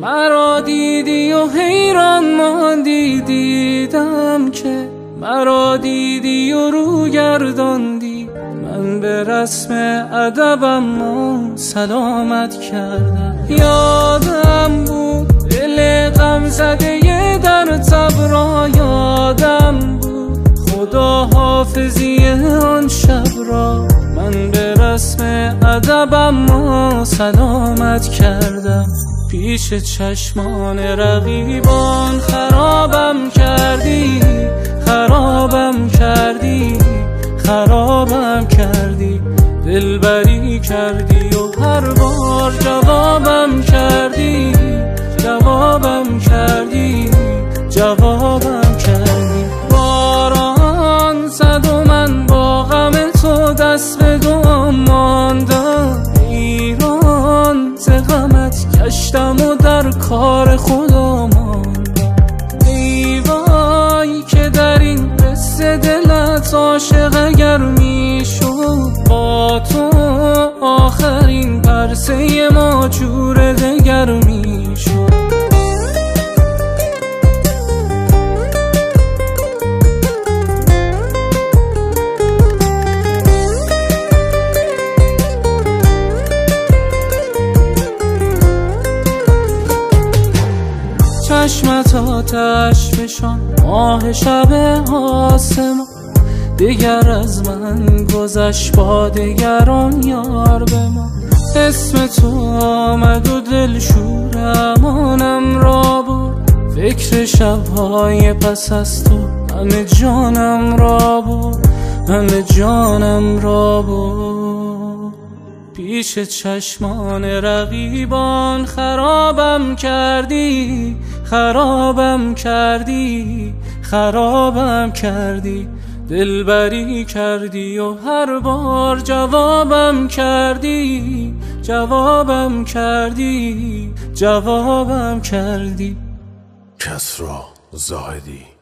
مرا دیدی و حیران ماندی، دیدم که مرا دیدی و رو گرداندی. من به رسم ادبم و سلامت کردم. یادم بود دل غم زده در تب یادم بود خدا حافظی آن شب را. من به رسم ادبم و سلامت کردم. پیش چشمان رقیبان خرابم کردی، خرابم کردی، خرابم کردی. دلبری کردی و هر بار جوابم کردی، جوابم کردی، جوابم کردی. باران زد و من با غم تو دست به دعا ماندم. ایران ز غمت گشتم و در کار خدا ماندم. ای وای که در این قصه دلت عاشق اگر میشد، با تو آخرین پرسه ما جور دگر میشد. چشمت آتش فشان ماه شب آسمان، دیگر از من گذشت با دگران یار به ما. اسم تو آمد و دل شور امانم را برد، فکر شبهای پس از تو همه جانم را برد، همه جانم را برد. پیش چشمان رقیبان خرابم کردی، خرابم کردی، خرابم کردی. دلبری کردی و هر بار جوابم کردی، جوابم کردی، جوابم کردی. کسری زاهدی.